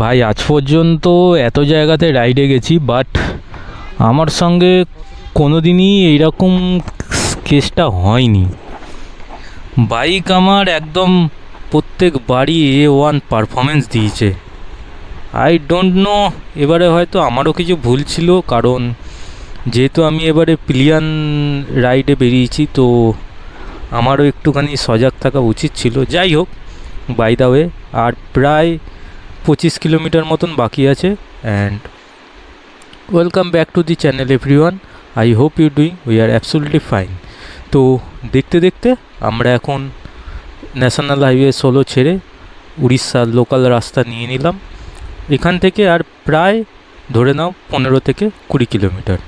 ভাই আজ পর্যন্ত এত জায়গাতে রাইডে গেছি, বাট আমার সঙ্গে কোনো দিনই এইরকম কেসটা হয়নি। বাইক আমার একদম প্রত্যেক বাড়ি A1 পারফরমেন্স দিয়েছে। আই ডোন্ট নো, এবারে হয়তো আমারও কিছু ভুল ছিল, কারণ যেহেতু আমি এবারে পিলিয়ন রাইডে বেরিয়েছি, তো আমারও একটুখানি সজাগ থাকা উচিত ছিল। যাই হোক, বাই দ্য ওয়ে, আর প্রায় 25 কিলোমিটার মতন বাকি আছে। And welcome back to the channel everyone. I hope you doing we are absolutely fine. তো দেখতে দেখতে আমরা এখন ন্যাশনাল হাইওয়ে 16 ছেড়ে উড়িষ্যার লোকাল রাস্তা নিয়ে নিলাম। এখান থেকে আর প্রায় ধরে নাও 15 থেকে 20 কিলোমিটার।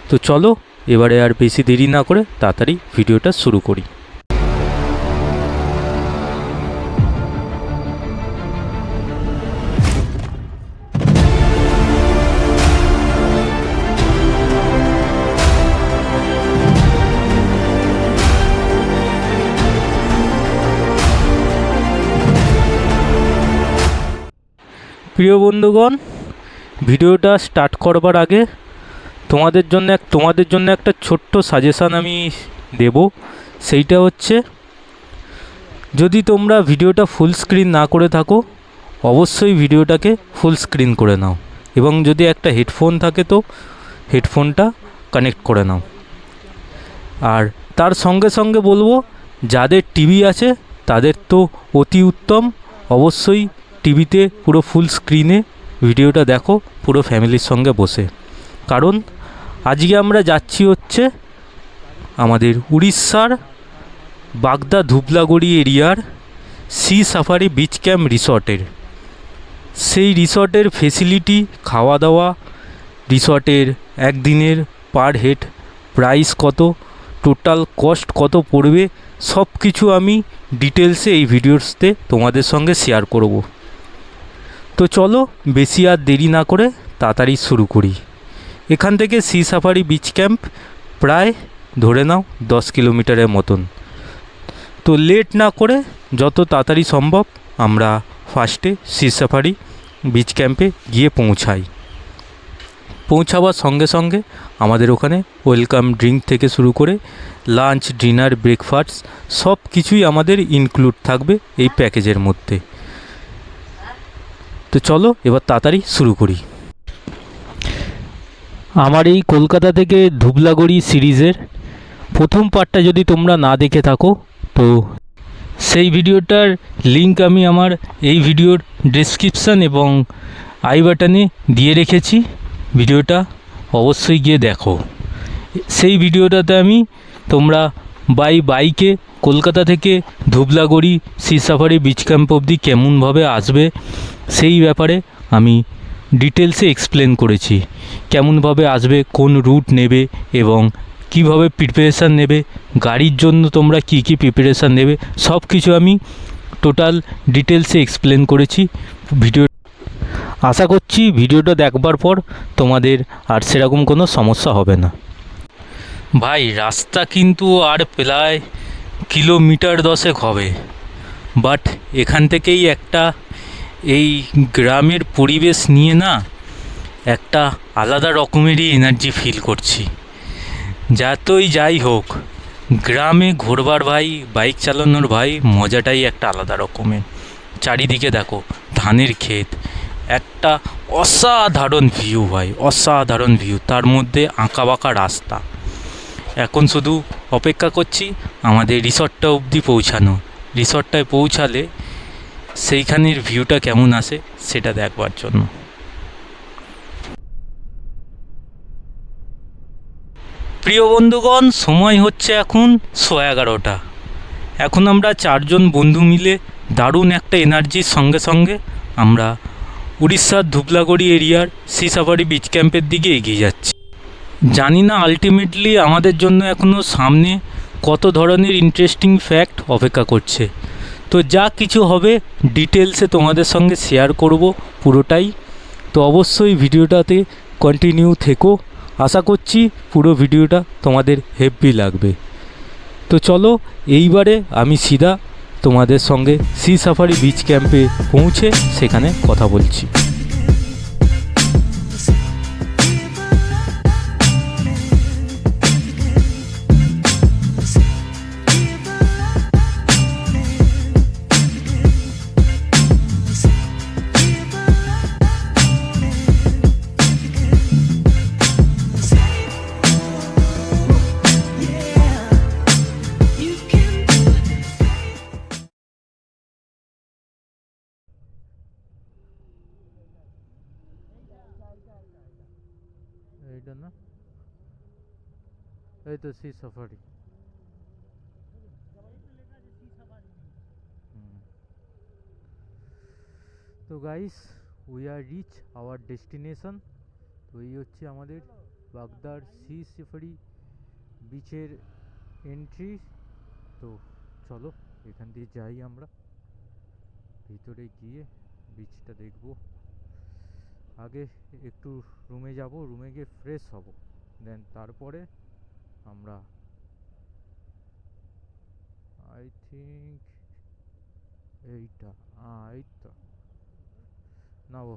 তো চলো এবারে আর বেশি দেরি না করে তাড়াতাড়ি ভিডিওটা শুরু করি। প্রিয় বন্ধুগণ, ভিডিওটা স্টার্ট করবার আগে তোমাদের জন্য একটা ছোট্ট সাজেশান আমি দেব। সেইটা হচ্ছে, যদি তোমরা ভিডিওটা ফুল স্ক্রিন না করে থাকো, অবশ্যই ভিডিওটাকে ফুল স্ক্রিন করে নাও, এবং যদি একটা হেডফোন থাকে তো হেডফোনটা কানেক্ট করে নাও। আর তার সঙ্গে সঙ্গে বলবো, যাদের টিভি আছে তাদের তো অতি উত্তম, অবশ্যই টিভিতে পুরো ফুল স্ক্রিনে ভিডিওটা দেখো পুরো ফ্যামিলির সঙ্গে বসে। কারণ আজকে আমরা যাচ্ছি হচ্ছে আমাদের উড়িষ্যার বাগদা ধুবলাগড়ি এরিয়ার সি সাফারি বিচ ক্যাম্প রিসর্টের। সেই রিসর্টের ফেসিলিটি, খাওয়া দাওয়া, রিসর্টের একদিনের পার হেড প্রাইস কত, টোটাল কস্ট কত পড়বে, সব কিছু আমি ডিটেলসে এই ভিডিওসতে তোমাদের সঙ্গে শেয়ার করব। তো চলো বেশি আর দেরি না করে তাড়াতাড়ি শুরু করি। এখান থেকে সি সাফারি বিচ ক্যাম্প প্রায় ধরে নাও 10 কিলোমিটারের মতন। তো লেট না করে যত তাড়াতাড়ি সম্ভব আমরা ফার্স্টে সি সাফারি বিচ ক্যাম্পে গিয়ে পৌঁছাবার সঙ্গে সঙ্গে আমাদের ওখানে ওয়েলকাম ড্রিঙ্ক থেকে শুরু করে লাঞ্চ, ডিনার, ব্রেকফাস্ট সব কিছুই আমাদের ইনক্লুড থাকবে এই প্যাকেজের মধ্যে। তো চলো এবার তাড়াতাড়ি শুরু করি। আমার এই কলকাতা থেকে ধুবলাগড়ি সিরিজের প্রথম পার্টটা যদি তোমরা না দেখে থাকো, তো সেই ভিডিওটার লিঙ্ক আমি আমার এই ভিডিওর ডেসক্রিপশান এবং আই বাটনে দিয়ে রেখেছি। ভিডিওটা অবশ্যই গিয়ে দেখো। সেই ভিডিওটাতে আমি তোমরা বাইকে কলকাতা থেকে ধুবলাগড়ি সি সাফারি বিচ ক্যাম্প অবধি কেমনভাবে আসবে সেই ব্যাপারে আমি ডিটেলসে এক্সপ্লেন করেছি। কেমনভাবে আসবে, কোন রুট নেবে এবং কিভাবে প্রিপারেশান নেবে, গাড়ির জন্য তোমরা কি কি প্রিপারেশান নেবে, সব কিছু আমি টোটাল ডিটেলসে এক্সপ্লেন করেছি। আশা করছি ভিডিওটা দেখবার পর তোমাদের আর সেরকম কোনো সমস্যা হবে না। ভাই রাস্তা কিন্তু আর প্রায় কিলোমিটার 10 হবে, বাট এখান থেকেই একটা এই গ্রামের পরিবেশ নিয়ে না একটা আলাদা রকমেরই এনার্জি ফিল করছি। যতই যাই হোক, গ্রামে ঘোরবার ভাই, বাইক চালানোর ভাই মজাটাই একটা আলাদা রকমের। চারিদিকে দেখো ধানের ক্ষেত, একটা অসাধারণ ভিউ ভাই, অসাধারণ ভিউ, তার মধ্যে আঁকা বাঁকা রাস্তা। এখন শুধু অপেক্ষা করছি আমাদের রিসর্টটা অবধি পৌঁছানো। রিসর্টটায় পৌঁছালে সেইখানের ভিউটা কেমন আসে সেটা দেখবার জন্য। প্রিয় বন্ধুগণ, সময় হচ্ছে এখন 11:30। এখন আমরা 4 জন বন্ধু মিলে দারুণ একটা এনার্জির সঙ্গে সঙ্গে আমরা উড়িষ্যার ধুবলাগড়ি এরিয়ার সি সাফারি বিচ ক্যাম্পের দিকে এগিয়ে যাচ্ছি। জানি না আলটিমেটলি আমাদের জন্য এখনও সামনে কত ধরনের ইন্টারেস্টিং ফ্যাক্ট অপেক্ষা করছে। তো যা কিছু হবে ডিটেলসে তোমাদের সঙ্গে শেয়ার করব পুরোটাই। তো অবশ্যই ভিডিওটাতে কন্টিনিউ থেকো, আশা করছি পুরো ভিডিওটা তোমাদের হেভি লাগবে। তো চলো এইবারে আমি সিধা তোমাদের সঙ্গে সি সাফারি বিচ ক্যাম্পে পৌঁছে সেখানে কথা বলছি। এইটা না, এই তো সি সাফারি। তো guys, we are reach our destination. তো এই হচ্ছে আমাদের বাগদার সি সাফারি বিচের এন্ট্রি। তো চলো এখান দিয়ে যাই, আমরা ভিতরে গিয়ে বিচটা দেখব। আগে একটু রুমে যাব, রুমে গিয়ে ফ্রেশ হব, দেন তারপরে আমরা আই থিঙ্ক এইটা এই তো নাও।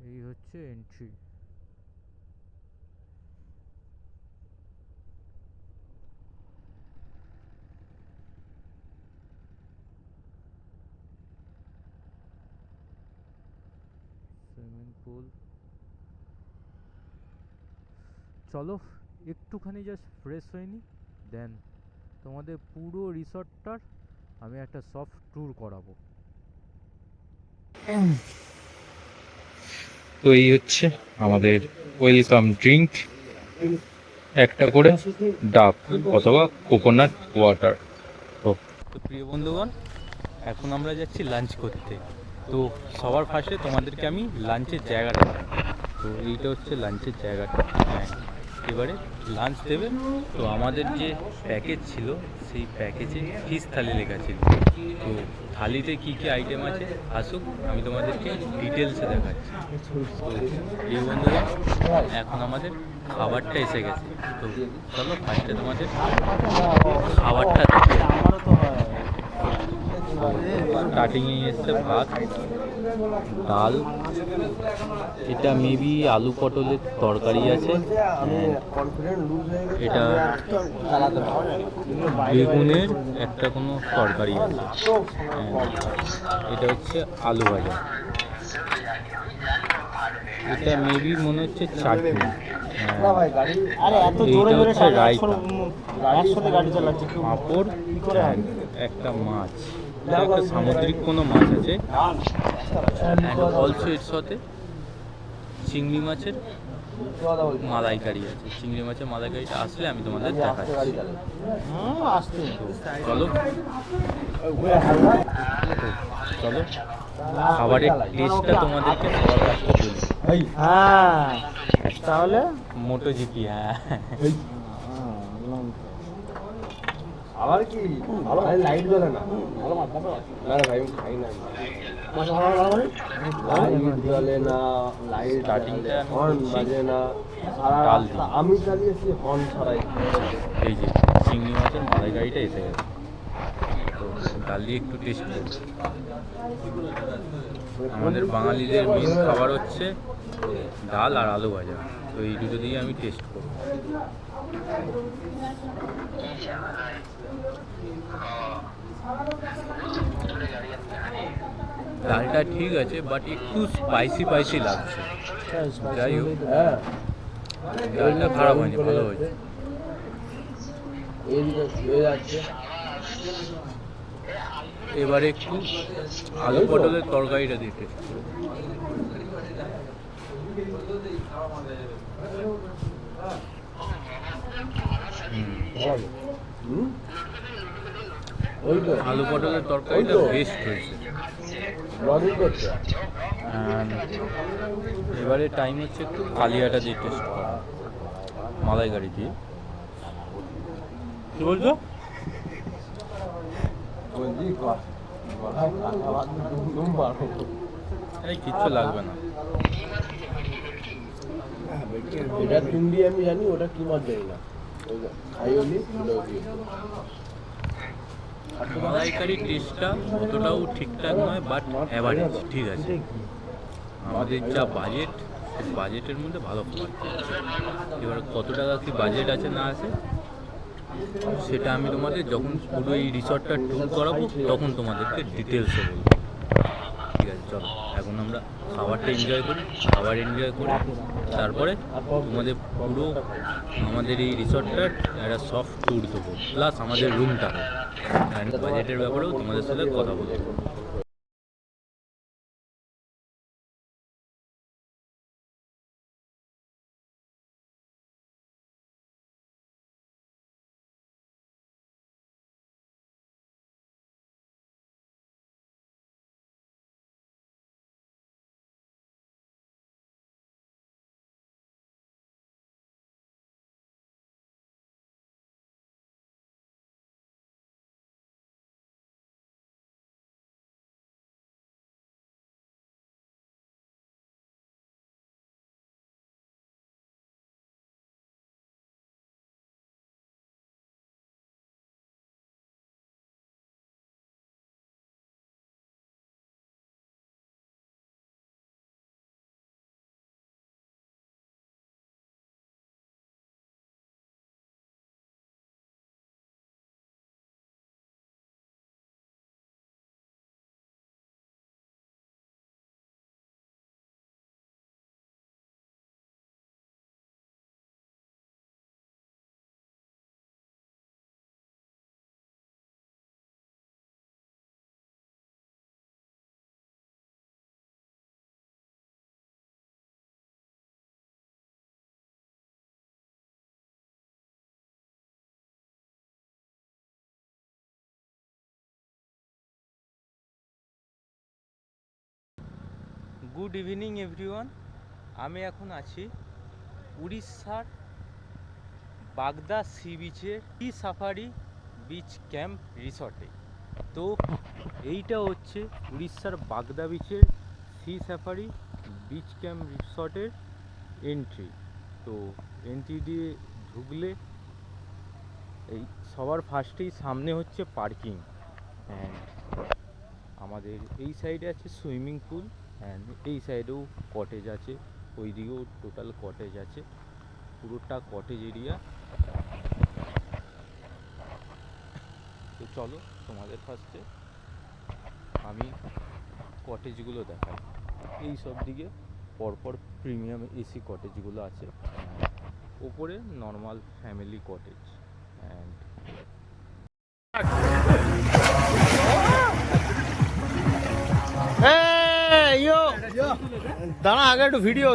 এই হচ্ছে এন্ট্রি। Swimming pool. চলো একটুখানি জাস্ট ফ্রেশ হয়নি, দেন তোমাদের পুরো রিসর্টটার আমি একটা সফট ট্যুর করাবো। তো এই হচ্ছে আমাদের ওয়েলকাম ড্রিঙ্ক, একটা করে ডাব অথবা কোকোনাট ওয়াটার। তো প্রিয় বন্ধুগণ, এখন আমরা যাচ্ছি লাঞ্চ করতে। তো সবার ফার্স্টে তোমাদেরকে আমি লাঞ্চের জায়গাটা দেখাবো। তো এইটা হচ্ছে লাঞ্চের জায়গাটা। হ্যাঁ, এবারে লাঞ্চ দেবে। তো আমাদের যে প্যাকেজ ছিল সেই প্যাকেজে ফিশ থালি লেখা ছিল। তো থালিতে কী কী আইটেম আছে আসুক আমি তোমাদেরকে ডিটেলসে দেখাচ্ছি। তো এই বন্ধুরা, এখন আমাদের খাবারটা এসে গেছে। তো চলো ফার্স্টে তোমাদের খাবারটা স্টার্টিংয়ে এসছে ভাত, ডাল, এটা মেবি আলু পটলের তরকারি আছে, এটা বেগুনের একটা কোনো তরকারি আছে, এটা হচ্ছে আলু ভাজা, এটা মেবি মনে হচ্ছে চাটনি, এইটা হচ্ছে রায়তা, পাঁপড়, একটা মাছ, একটা সামুদ্রিক কোনো মাছ আছে, অ্যান্ড অলসো এর সাথে চিংড়ি মাছের মালাইকারি আছে। চিংড়ি মাছের মালাইকারিটা আসলে আমি তোমাদের দেখাচ্ছি। চলো চলো খাবারের টেস্টটা তোমাদেরকে সবার কাছে বলি। তাহলে মোটো জিপি। হ্যাঁ, আবার কি ভালো লাইট জ্বলে না, ভালো মাছ না ভাই, আমি খাই না লাইট জ্বলে না, লাইট স্টার্টিংটা হর্ন বাজে না, ডাল আমি চালিয়েছি হর্ন ছাড়াই। এই যে চিংড়ি মাছের মালাইকারিটা এসে গেছে, তো ডাল দিয়ে একটু টেস্ট করব। আমাদের বাঙালিদের মেন খাবার হচ্ছে ডাল আর আলু ভাজা, তো এই দুটো দিয়ে আমি টেস্ট করব। ডালটা ঠিক আছে, বাট একটু স্পাইসি স্পাইসি লাগছে। যাই হোক, ডালটা খারাপ হয়নি, ভালো হয়েছে। এবারে একটু আলু পটলের তরকারিটা দিয়ে টেস্ট করব। আলু পটলের তরকারিটা বেস্ট হয়েছে। এবারে টাইম হচ্ছে একটু কালিয়াটা দিয়ে টেস্ট করা, মালাইকারি দিয়ে। কি বলছো? এই কিচ্ছু লাগবে না, এটা চিংড়ি আমি জানি, ওটা কি মাছ জানি না। মালাইকারির টেস্টটা অতটাও ঠিকঠাক নয়, বাট অ্যাভারেজ ঠিক আছে। আমাদের যা বাজেট, বাজেটের মধ্যে ভালো খাবার। এবার কত টাকা কি বাজেট আছে না আছে সেটা আমি তোমাদের যখন পুরো এই রিসর্টটা ট্যুর করাবো তখন তোমাদেরকে ডিটেলসে বলবো। ঠিক আছে, চলো এখন আমরা খাবারটা এনজয় করি, খাবার এনজয় করি, তারপরে তোমাদের পুরো আমাদের এই রিসর্টটার একটা সফট ট্যুর দেবো, প্লাস আমাদের রুমটা বাজেটের ব্যাপারেও তোমাদের সাথে কথা বলবো। গুড ইভিনিং এভরিওয়ান, আমি এখন আছি উড়িষ্যার বাগদা সি বিচের সি সাফারি বিচ ক্যাম্প রিসর্টে। তো এইটা হচ্ছে উড়িষ্যার বাগদা বিচের সি সাফারি বিচ ক্যাম্প রিসর্টের এন্ট্রি। তো এন্ট্রি দিয়ে ঢুকলে এই সবার ফার্স্টেই সামনে হচ্ছে পার্কিং, অ্যান্ড আমাদের এই সাইডে আছে সুইমিং পুল, অ্যান্ড এই সাইডেও কটেজ আছে, ওই দিকেও টোটাল কটেজ আছে, পুরোটা কটেজ এরিয়া। তো চলো তোমাদের ফার্স্টে আমি কটেজগুলো দেখাই। এই সব দিকে পরপর প্রিমিয়াম এসি কটেজগুলো আছে, ওপরে নর্মাল ফ্যামিলি কটেজ। অ্যান্ড দাঁড়া, আগে একটু ভিডিও।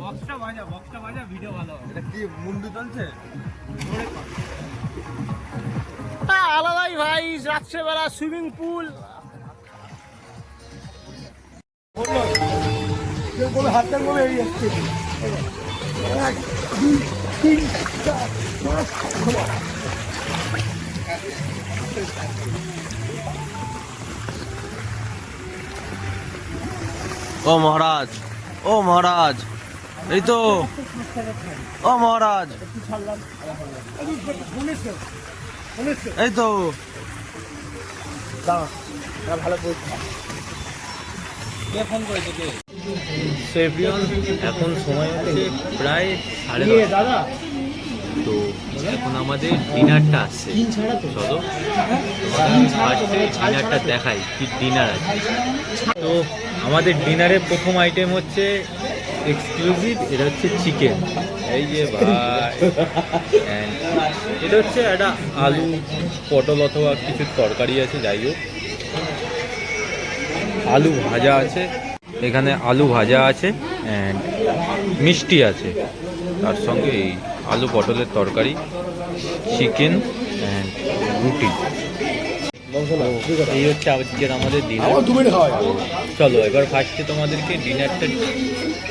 বক্সটা বাজা ভিডিও ভালো হবে। এটা কি মুন্ডু চলছে? আলাদাই ভাই, রাত্রেবেলা সুইমিং পুল। হাতটা করে এই যাচ্ছে। ও মহারাজ, ও মহারাজ, এই তো, ও মহারাজ, এই তো ভালো ফোন করেছে কে? এখন সময় হচ্ছে প্রায় 10:30। দাদা, তো এখন আমাদের ডিনারটা আসছে, চলো ফার্স্টে ডিনারটা দেখাই কি ডিনার আছে। তো আমাদের ডিনারের প্রথম আইটেম হচ্ছে এক্সক্লুসিভ, এটা হচ্ছে চিকেন। এই যে ভাই, অ্যান্ড এটা হচ্ছে একটা আলু পটল অথবা কিছু তরকারি আছে, যাই হোক আলু ভাজা আছে, এখানে আলু ভাজা আছে, অ্যান্ড মিষ্টি আছে, তার সঙ্গে এই আলু পটলের তরকারি, চিকেন অ্যান্ড রুটি। এই হচ্ছে আজকের আমাদের ডিনার। চলো এবার ফার্স্টে তোমাদেরকে ডিনারটা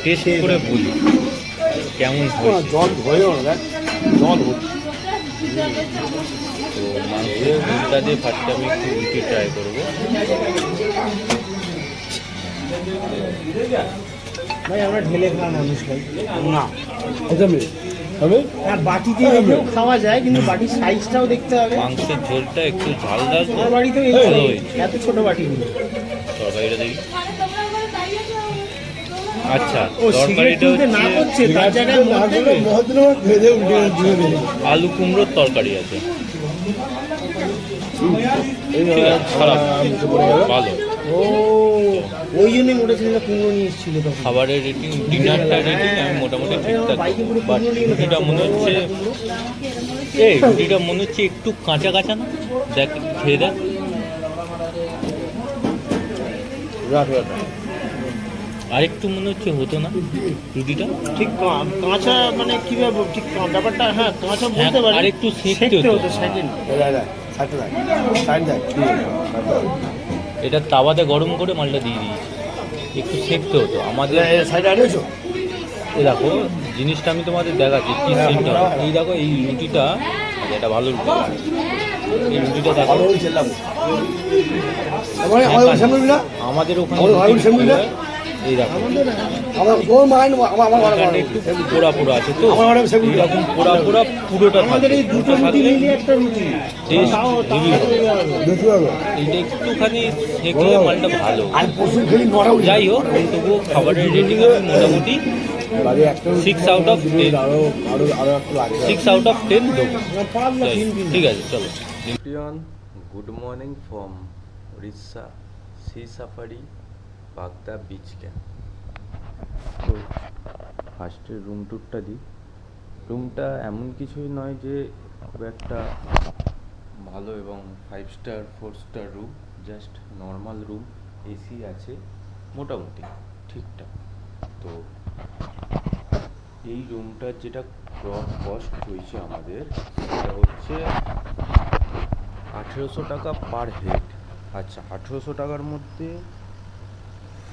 টেস্ট করে বলি কেমন হয়েছে। জল হয়েও না, জল তো মাংসের ঝোলটা দিয়ে ফার্স্টে আমি একটু রুটি ট্রাই করবো। ভাই আমরা ঢেলে খাওয়া মানুষ ভাই। না এটা মেয়ে হবে হ্যাঁ বাটিতে রেখেও খাওয়া যায়, কিন্তু বাটির সাইজটাও দেখতে হবে। মাংসের ঝোলটা একটু ঝাল রাখবো। আমার বাড়িতেও এই ভালো size, হয়েছে। এত ছোট বাটি নেই। তরকারিটা দেখি। আচ্ছা ও সিগারেট তরকারিটা তুলতে না করছে, তার জায়গায় মদ দেবে? আলু কুমড়োর তরকারি আছে। ঠিক আছে, খারাপ না। ভালো। ও ওই জন্যই মোটেছিল কুমড়ো নিয়ে এসেছিল তখন। খাবারের রেটিং, ডিনারটা রেটিং আমি মোটামুটি ঠিকঠাক। বাট রুটিটা মনে হচ্ছে, এই রুটিটা মনে হচ্ছে একটু কাঁচা কাঁচা না? দেখ খেয়ে দেখ। আরেকটু মনে হচ্ছে হতো না রুটিটা? ঠিক কাঁচা মানে কিভাবে ঠিক ব্যাপারটা, হ্যাঁ কাঁচা বলতে পারি। আরেকটু সেঁকতে সেঁকতে হতো। হতো সেকেন্ড। এটা তাওয়াতে গরম করে মালটা দিয়ে দিয়েছি, একটু সেঁকতে হতো আমাদের। এই দেখো জিনিসটা আমি তোমাদের দেখাচ্ছি কি সেঁকতে হবে। এই দেখো এই রুটিটা, আচ্ছা, এটা ভালো রুটি। এই রুটিটা দেখো আমাদের ওখানে রুটি বিক্রি হয়। এই দেখো এখানটা একটু পোড়া পোড়া আছে তো, এইরকম পোড়া পোড়া পুরোটা আমাদের থাকে। এই দুটো রুটি মিলিয়ে একটা রুটি। টেস্ট তাও হেভি হেভি হবে। এইটা একটুখানি সেঁকলে মালটা ভালো। যাই হোক, তবুও খাবারের রেটিং আমি মোটামুটি 6 আউট অফ 10 দেবো। যাই হোক, ঠিক আছে চলো। Good morning from Orissa sea safari Bagda beach camp. তো ফার্স্টে রুম ট্যুরটা দিই। রুমটা এমন কিছুই নয় যে খুব একটা ভালো এবং 5 star 4 star room, just normal room, AC আছে, মোটামুটি ঠিকঠাক। তো এই রুমটার যেটা কস্ট হয়েছে আমাদের, সেটা হচ্ছে 1800 টাকা পার হেড। আচ্ছা, 1800 টাকার মধ্যে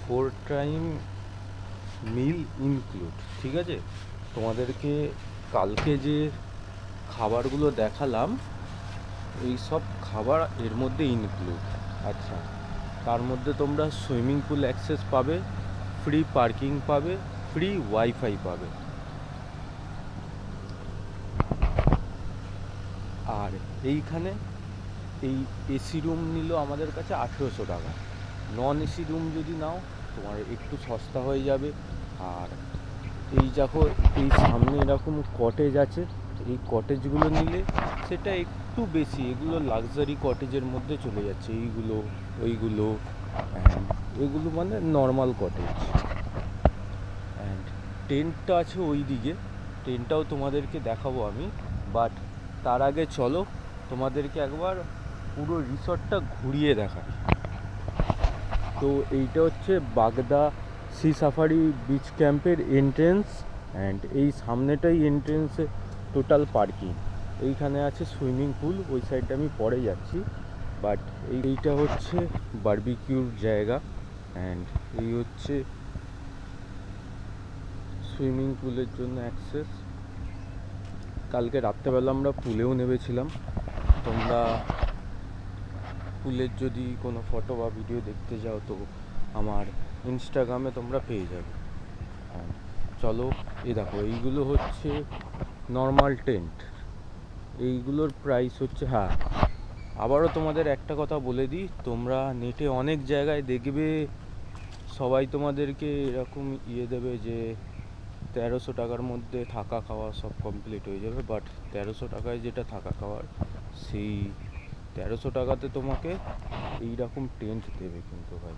4 টাইম মিল ইনক্লুড, ঠিক আছে? তোমাদেরকে কালকে যে খাবারগুলো দেখালাম, এই সব খাবার এর মধ্যে ইনক্লুড। আচ্ছা, তার মধ্যে তোমরা সুইমিং পুল অ্যাক্সেস পাবে, ফ্রি পার্কিং পাবে, ফ্রি ওয়াইফাই পাবে। আর এইখানে এই এসি রুম নিল আমাদের কাছে 1800 টাকা। নন এসি রুম যদি নাও তোমার একটু সস্তা হয়ে যাবে। আর এই দেখো এই সামনে এরকম কটেজ আছে, এই কটেজগুলো নিলে সেটা একটু বেশি, এগুলো লাক্সারি কটেজের মধ্যে চলে যাচ্ছে, এইগুলো ওইগুলো। অ্যান্ড এগুলো মানে নর্মাল কটেজ। অ্যান্ড টেন্টটা আছে ওই দিকে, টেন্টটাও তোমাদেরকে দেখাবো আমি। বাট তার আগে চলো তোমাদেরকে একবার পুরো রিসর্টটা ঘুরিয়ে দেখাই। তো এইটা হচ্ছে বাগদা সি সাফারি বিচ ক্যাম্পের এন্ট্রেন্স। অ্যান্ড এই সামনেটাই এন্ট্রেন্সে টোটাল পার্কিং। এইখানে আছে সুইমিং পুল, ওই সাইডটা আমি পরে যাচ্ছি। বাট এইটা হচ্ছে বারবিকিউর জায়গা। অ্যান্ড এই হচ্ছে সুইমিং পুলের জন্য অ্যাক্সেস। কালকে রাত্রেবেলা আমরা পুলেও নেমেছিলাম। তোমরা পুলের যদি কোনো ফটো বা ভিডিও দেখতে যাও তো আমার ইনস্টাগ্রামে তোমরা পেয়ে যাবে। চলো, এই দেখো এইগুলো হচ্ছে নর্মাল টেন্ট, এইগুলোর প্রাইস হচ্ছে, হ্যাঁ আবারও তোমাদের একটা কথা বলে দিই, তোমরা নেটে অনেক জায়গায় দেখবে সবাই তোমাদেরকে এরকম দেবে যে 1300 টাকার মধ্যে থাকা খাওয়া সব কমপ্লিট হয়ে যাবে। বাট 1300 টাকায় যেটা থাকা খাওয়ার, সেই 1300 টাকাতে তোমাকে এই রকম টেন্ট দেবে কিন্তু ভাই।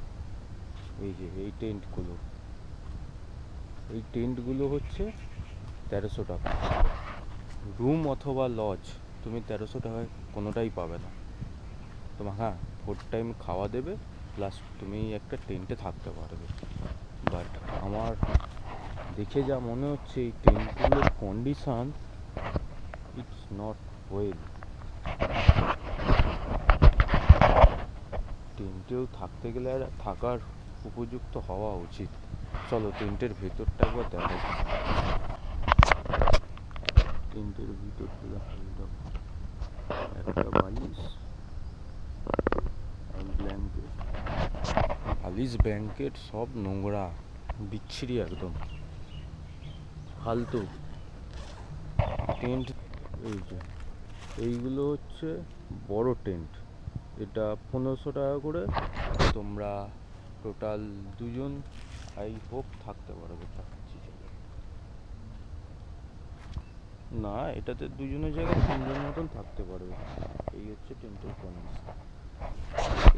এই যে এই টেন্টগুলো হচ্ছে 1300 টাকা। রুম অথবা লজ তুমি 1300 টাকায় কোনোটাই পাবে না। তোমার হ্যাঁ 4 টাইম খাওয়া দেবে, প্লাস তুমি একটা টেন্টে থাকতে পারবে। বাট আমার দেখে যা মনে হচ্ছে এই টেন্টগুলোর কন্ডিশন ইটস নট ওয়েল। টেন্টেও থাকতে গেলে আর থাকার উপযুক্ত হওয়া উচিত। চলো টেন্টের ভেতরটা একবার দেখা যাক। টেন্টের ভিতরটা একটা বালিশ, ব্ল্যাঙ্কেট, বালিশ ব্ল্যাঙ্কেট সব নোংরা, বিচ্ছিরি একদম ফালতু। টেন্ট এই যে এইগুলো হচ্ছে বড় টেন্ট, এটা 1500 টাকা করে। তোমরা টোটাল দুজন আই হোপ থাকতে পারবে। না, এটাতে দুজনের জায়গায় 3জন মতন থাকতে পারবে। এই হচ্ছে টেন্টের কন্ডিশন।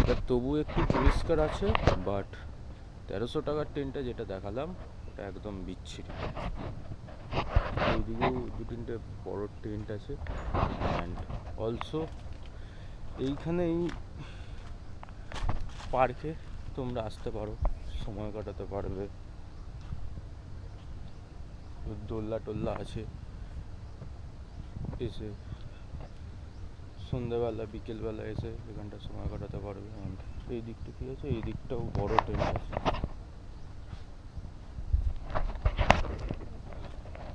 এটা তবু একটু পরিষ্কার আছে, বাট 1300 টাকার টেন্টটা যেটা দেখালাম ওটা একদম বিচ্ছিরি। এইদিকেও 2-3টে বড় টেন্ট আছে। অ্যান্ড অলসো এইখানে এই পার্কে তোমরা আসতে পারো, সময় কাটাতে পারবে। দোলনা টোল্লা আছে, এসে সন্ধ্যাবেলা বিকেলবেলা এসে এখানটা সময় কাটাতে পারবে। অ্যান্ড এই দিকটা কি আছে, এই দিকটাও বড় টেন্ট আছে।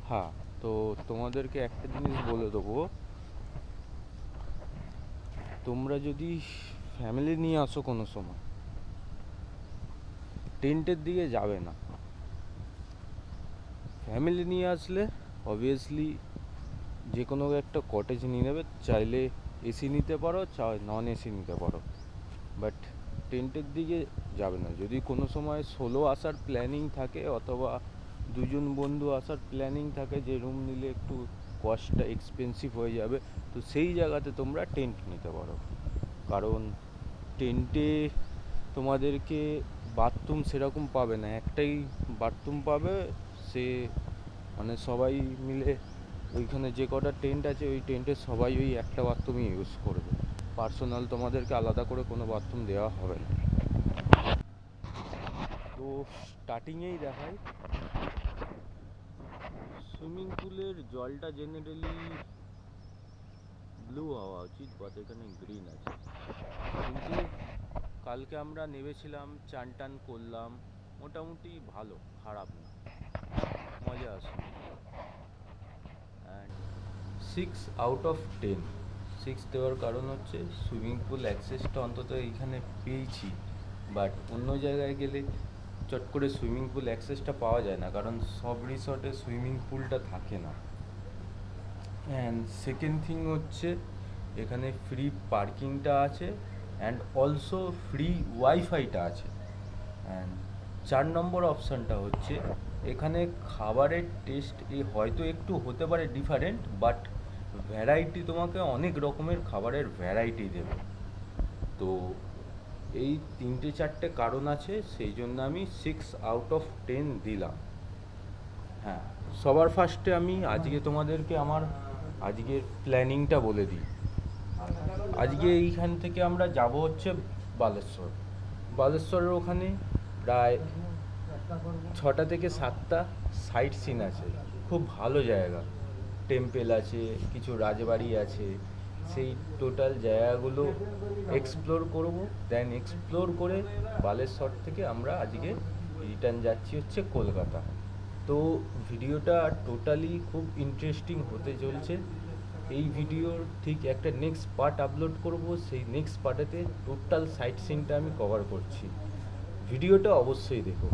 হ্যাঁ, তো তোমাদেরকে একটা জিনিস বলে দেবো, তোমরা যদি ফ্যামিলি নিয়ে আসো কোনো সময়, টেন্টের দিকে যাবে না। ফ্যামিলি নিয়ে আসলে অবভিয়াসলি যে কোনো একটা কটেজ নিয়ে নেবে, চাইলে এসি নিতে পারো, নন এসি নিতে পারো, বাট টেন্টের দিকে যাবে না। যদি কোনো সময় সোলো আসার প্ল্যানিং থাকে অথবা দুজন বন্ধু আসার প্ল্যানিং থাকে যে রুম নিলে একটু কস্টটা এক্সপেন্সিভ হয়ে যাবে, তো সেই জায়গাতে তোমরা টেন্ট নিতে পারো। কারণ টেন্টে তোমাদেরকে বাথরুম সেরকম পাবে না, একটাই বাথরুম পাবে। সে মানে সবাই মিলে ওইখানে যে কটা টেন্ট আছে ওই টেন্টে সবাই ওই একটা বাথরুমই ইউজ করবে। পার্সোনাল তোমাদেরকে আলাদা করে কোনো বাথরুম দেওয়া হবে না। তো স্টার্টিংয়েই দেখাই, সুইমিং পুলের জলটা জেনারেলি ব্লু হওয়া উচিত, বাট এখানে গ্রিন আছে। কিন্তু কালকে আমরা নেমেছিলাম, চান টান করলাম, মোটামুটি ভালো, খারাপ না, মজা আসে। And 6 out of 10। 6 দেওয়ার কারণ হচ্ছে সুইমিং পুল অ্যাক্সেসটা অন্তত এইখানে পেয়েছি, বাট অন্য জায়গায় গেলে চট করে সুইমিং পুল অ্যাক্সেসটা পাওয়া যায় না, কারণ সব রিসর্টে সুইমিং পুলটা থাকে না। অ্যান্ড সেকেন্ড থিং হচ্ছে এখানে ফ্রি পার্কিংটা আছে, অ্যান্ড অলসো ফ্রি ওয়াইফাইটা আছে। অ্যান্ড 4 নম্বর অপশানটা হচ্ছে এখানে খাবারের টেস্ট হয়তো একটু হতে পারে ডিফারেন্ট, বাট ভ্যারাইটি তোমাকে অনেক রকমের খাবারের ভ্যারাইটি দেবে। তো এই 3-4টে কারণ আছে, সেই জন্য আমি 6 আউট অফ 10 দিলাম। হ্যাঁ, সবার ফার্স্টে আমি আজকে তোমাদেরকে আমার আজকের প্ল্যানিংটা বলে দিই। আজকে এইখান থেকে আমরা যাব হচ্ছে বালেশ্বর। বালেশ্বরের ওখানে প্রায় 6টা থেকে 7টা সাইট সিন আছে, খুব ভালো জায়গা। টেম্পেল আছে, কিছু রাজবাড়ি আছে, সেই টোটাল জায়গাগুলো এক্সপ্লোর করব। দেন এক্সপ্লোর করে বালেশ্বর থেকে আমরা আজকে রিটার্ন যাচ্ছি হচ্ছে কলকাতা। তো ভিডিওটা টোটালি খুব ইন্টারেস্টিং হতে চলছে। এই ভিডিওর ঠিক একটা নেক্সট পার্ট আপলোড করব, সেই নেক্সট পার্টেতে টোটাল সাইট সিনটা আমি কভার করছি। ভিডিওটা অবশ্যই দেখো।